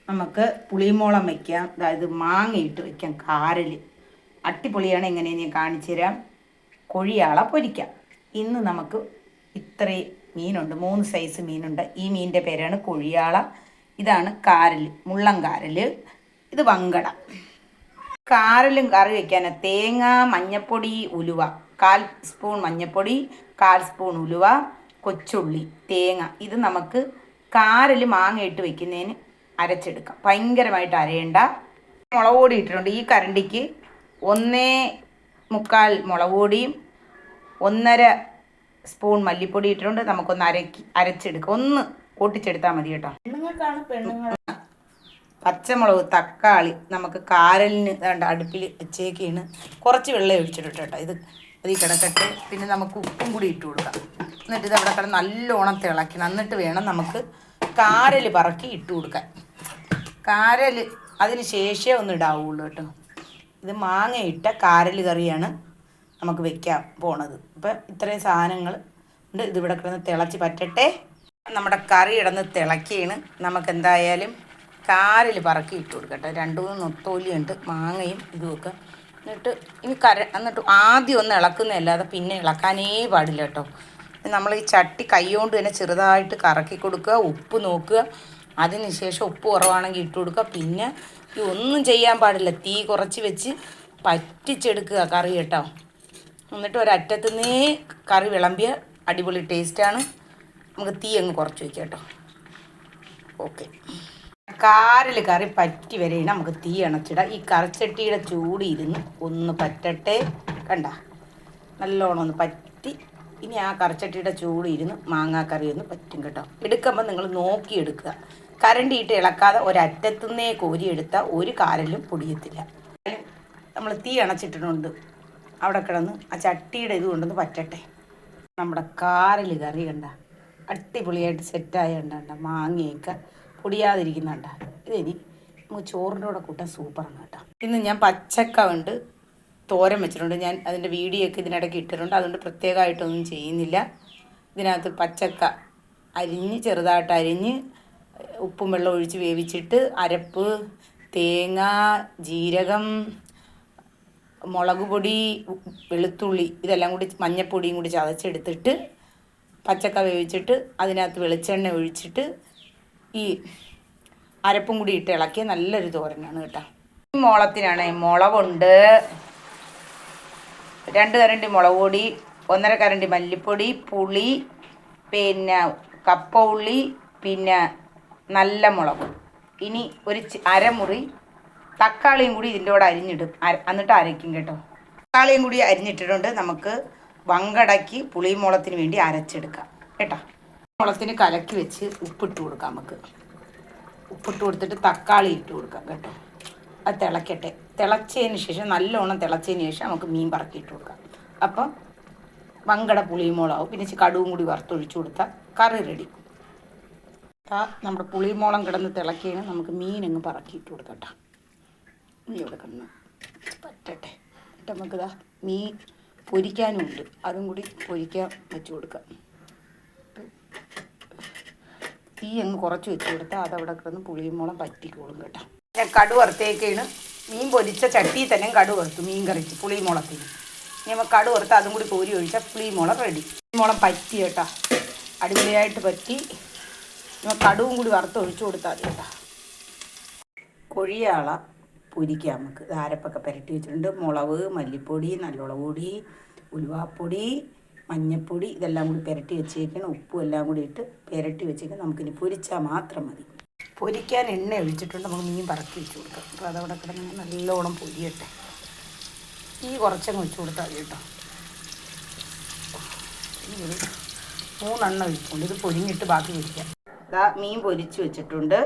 നമുക്ക് പുളിമോളം വയ്ക്കാം. അതായത് മാങ്ങയിട്ട് വയ്ക്കാം. കാരൽ അട്ടിപ്പൊളിയാണ്. എങ്ങനെയെന്ന് ഞാൻ കാണിച്ചു തരാം. കൊഴിയാള പൊരിക്കാം. ഇന്ന് നമുക്ക് ഇത്രയും മീനുണ്ട്, 3 സൈസ് മീനുണ്ട്. ഈ മീനിൻ്റെ പേരാണ് കൊഴിയാള. ഇതാണ് കാരൽ, മുള്ളൻ കാരൽ. ഇത് വങ്കട. കാരലും കറി വയ്ക്കാൻ തേങ്ങ, മഞ്ഞപ്പൊടി, ഉലുവ, 1/4 സ്പൂൺ മഞ്ഞപ്പൊടി, 1/4 സ്പൂൺ ഉലുവ, കൊച്ചുള്ളി, തേങ്ങ. ഇത് നമുക്ക് കാരൽ മാങ്ങ ഇട്ട് വയ്ക്കുന്നതിന് അരച്ചെടുക്കാം. ഭയങ്കരമായിട്ട് അരയണ്ട. മുളക് പൊടി ഇട്ടിട്ടുണ്ട്. ഈ കരണ്ടിക്ക് 1/4 മുളക് പൊടിയും 1/2 സ്പൂൺ മല്ലിപ്പൊടി ഇട്ടിട്ടുണ്ട്. നമുക്കൊന്ന് അരച്ചെടുക്കാം. ഒന്ന് കൂട്ടിച്ചെടുത്താൽ മതി കേട്ടോ. പച്ചമുളക്, തക്കാളി, നമുക്ക് കാരലിന് വേണ്ട അടുപ്പിൽ വെച്ചേക്കാണ്. കുറച്ച് വെള്ളം ഒഴിച്ചിട്ട് കേട്ടോ. ഇത് അതിൽ കിടക്കട്ടെ. പിന്നെ നമുക്ക് ഉപ്പും കൂടി ഇട്ട് കൊടുക്കാം. എന്നിട്ട് ഇത് അവിടെ കിടന്ന് നല്ലോണം തിളക്കണം. എന്നിട്ട് വേണം നമുക്ക് കാരൽ പറക്കി ഇട്ട് കൊടുക്കാൻ. കാരൽ അതിന് ശേഷമേ ഒന്ന് ഇടാവുള്ളൂ കേട്ടോ. ഇത് മാങ്ങയിട്ട കാരൽ കറിയാണ് നമുക്ക് വെക്കാൻ പോണത്. അപ്പം ഇത്രയും സാധനങ്ങൾ ഉണ്ട്. ഇതിവിടെ കിടന്ന് തിളച്ച് പറ്റട്ടെ. നമ്മുടെ കറി കിടന്ന് തിളക്കിയാണ്. നമുക്ക് എന്തായാലും കാരൽ പറക്കി ഇട്ട് കൊടുക്കട്ടെ. 2-3 നൊത്തോലിയുണ്ട്, മാങ്ങയും ഇതുമൊക്കെ. എന്നിട്ട് എന്നിട്ട് ആദ്യം ഒന്ന് ഇളക്കുന്നതല്ലാതെ പിന്നെ ഇളക്കാനേ പാടില്ല കേട്ടോ. നമ്മൾ ഈ ചട്ടി കൈ കൊണ്ട് തന്നെ ചെറുതായിട്ട് കറക്കി കൊടുക്കുക. ഉപ്പ് നോക്കുക. അതിന് ശേഷം ഉപ്പ് കുറവാണെങ്കിൽ ഇട്ട് കൊടുക്കുക. പിന്നെ ഈ ഒന്നും ചെയ്യാൻ പാടില്ല. തീ കുറച്ച് വെച്ച് പറ്റിച്ചെടുക്കുക കറി കേട്ടോ. എന്നിട്ട് ഒരറ്റത്തുനിന്നേ കറി വിളമ്പിയ അടിപൊളി ടേസ്റ്റാണ്. നമുക്ക് തീ അങ്ങ് കുറച്ച് വയ്ക്കാം കേട്ടോ. ഓക്കെ. കാരൽ കറി പറ്റി വരെയാണ് നമുക്ക് തീ അണച്ചിടാം. ഈ കറിച്ചട്ടിയുടെ ചൂട് ഇരുന്ന് ഒന്ന് പറ്റട്ടെ. കണ്ട നല്ലോണം ഒന്ന് പറ്റി. ഇനി ആ കറിച്ചട്ടിയുടെ ചൂട് ഇരുന്ന് മാങ്ങാക്കറി ഒന്ന് പറ്റും കേട്ടോ. എടുക്കുമ്പോൾ നിങ്ങൾ നോക്കിയെടുക്കുക. കരണ്ടിയിട്ട് ഇളക്കാതെ ഒരറ്റത്തുനിന്നേ കോരിയെടുത്താൽ ഒരു കാരലും പൊടിയത്തില്ല. നമ്മൾ തീ അണച്ചിട്ടിട്ടുണ്ട്. അവിടെ കിടന്ന് ആ ചട്ടിയുടെ ഇത് കൊണ്ടൊന്ന് പറ്റട്ടെ. നമ്മുടെ കാരൽ കറി കണ്ട അടിപൊളിയായിട്ട് സെറ്റായ കണ്ട. മാങ്ങയൊക്കെ പൊടിയാതിരിക്കുന്നുണ്ട. ഇതിനി നമുക്ക് ചോറിൻ്റെ കൂടെ കൂട്ടാൻ സൂപ്പറാണ് കേട്ടോ. ഇന്ന് ഞാൻ പച്ചക്ക ഉണ്ട് തോരൻ വെച്ചിട്ടുണ്ട്. ഞാൻ അതിൻ്റെ വീഡിയോ ഒക്കെ ഇതിനിടയ്ക്ക് ഇട്ടിട്ടുണ്ട്. അതുകൊണ്ട് പ്രത്യേകമായിട്ടൊന്നും ചെയ്യുന്നില്ല. ഇതിനകത്ത് പച്ചക്ക അരിഞ്ഞ് ചെറുതായിട്ട് അരിഞ്ഞ് ഉപ്പും വെള്ളം ഒഴിച്ച് വേവിച്ചിട്ട് അരപ്പ്, തേങ്ങ, ജീരകം, മുളക് പൊടി, വെളുത്തുള്ളി ഇതെല്ലാം കൂടി മഞ്ഞപ്പൊടിയും കൂടി ചതച്ചെടുത്തിട്ട് പച്ചക്ക വേവിച്ചിട്ട് അതിനകത്ത് വെളിച്ചെണ്ണ ഒഴിച്ചിട്ട് ഈ അരപ്പും കൂടി ഇട്ട് ഇളക്കിയ നല്ലൊരു തോരനാണ് കേട്ടോ. ഈ മുളത്തിനാണ് മുളകുണ്ട്, 2 കരണ്ടി മുളക് പൊടി, 1/2 കരണ്ടി മല്ലിപ്പൊടി, പുളി, പിന്നെ കപ്പ ഉള്ളി, പിന്നെ നല്ല മുളക്. ഇനി ഒരു അരമുറി തക്കാളിയും കൂടി ഇതിൻ്റെ കൂടെ അരിഞ്ഞിടും. എന്നിട്ട് അരയ്ക്കും കേട്ടോ. തക്കാളിയും കൂടി അരിഞ്ഞിട്ടിട്ടുണ്ട്. നമുക്ക് വങ്കടയ്ക്ക് പുളിമുളത്തിന് വേണ്ടി അരച്ചെടുക്കാം കേട്ടോ. മുളത്തിന് കലക്കി വെച്ച് ഉപ്പിട്ട് കൊടുക്കാം. നമുക്ക് ഉപ്പിട്ട് കൊടുത്തിട്ട് തക്കാളി ഇട്ട് കൊടുക്കാം കേട്ടോ. അത് തിളക്കട്ടെ. തിളച്ചതിന് ശേഷം നല്ലോണം തിളച്ചതിന് ശേഷം നമുക്ക് മീൻ പറക്കിയിട്ട് കൊടുക്കാം. അപ്പം വങ്കട പുളിമുളകാവും. പിന്നെ കടുവും കൂടി വറുത്തൊഴിച്ചു കൊടുത്താൽ കറി റെഡി. നമ്മുടെ പുളിമുളം കിടന്ന് തിളക്കിയാണ്. നമുക്ക് മീനങ്ങ് പറക്കിയിട്ട് കൊടുക്കാം കേട്ടോ. മീൻ ഇവിടെ കിടന്ന് പറ്റട്ടെ. എന്നിട്ട് നമുക്കിതാ മീൻ പൊരിക്കാനും ഉണ്ട്. അതും കൂടി പൊരിക്കാൻ വെച്ച് കൊടുക്കാം. തീ അങ്ങ് കുറച്ച് വെച്ച് കൊടുത്താൽ അതവിടെ കിടന്ന് പുളിമുളം പറ്റിക്കോളും കേട്ടോ. ഞാൻ കടു വറുത്തേക്കാണ്. മീൻ പൊരിച്ച ചട്ടിയിൽ തന്നെ കടു വറുത്തു മീൻ കറിച്ച് പുളിമുളത്തിന്. ഇനി നമ്മൾ കടു വറുത്ത് അതും കൂടി കോരി ഒഴിച്ചാൽ പുളിമുളം റെഡി. പുളിമുളം പറ്റി കേട്ടോ. അടിപൊളിയായിട്ട് പറ്റി. നമ്മൾ കടുവും കൂടി വറുത്ത് ഒഴിച്ചു കൊടുത്താൽ മതി കേട്ടോ. കൊഴിയാള പൊരിക്കാം നമുക്ക്. അരപ്പൊക്കെ പുരട്ടി വെച്ചിട്ടുണ്ട്. മുളക്, മല്ലിപ്പൊടി, നല്ലോളക് പൊടി, ഉലുവാപ്പൊടി, മഞ്ഞപ്പൊടി ഇതെല്ലാം കൂടി പുരട്ടി വെച്ചേക്കണം. ഉപ്പും എല്ലാം കൂടി ഇട്ട് പുരട്ടി വെച്ചേക്കണം. നമുക്കിനി പൊരിച്ചാൽ മാത്രം മതി. പൊരിക്കാൻ എണ്ണ ഒഴിച്ചിട്ടുണ്ട്. നമുക്ക് മീൻ പറക്കി വെച്ച് കൊടുക്കാം. അപ്പോൾ അതവിടെ കിടന്ന് നല്ലോണം പൊരിയട്ടെ. ഈ കുറച്ചങ്ങ് വെച്ച് കൊടുത്താൽ മതി കേട്ടോ. ഈ ഒരു 3 എണ്ണം ഒഴിച്ചുകൊണ്ട് ഇത് പൊരിഞ്ഞിട്ട് ബാക്കി പൊരിക്കാം. ഇതാ മീൻ പൊരിച്ച് വെച്ചിട്ടുണ്ട്.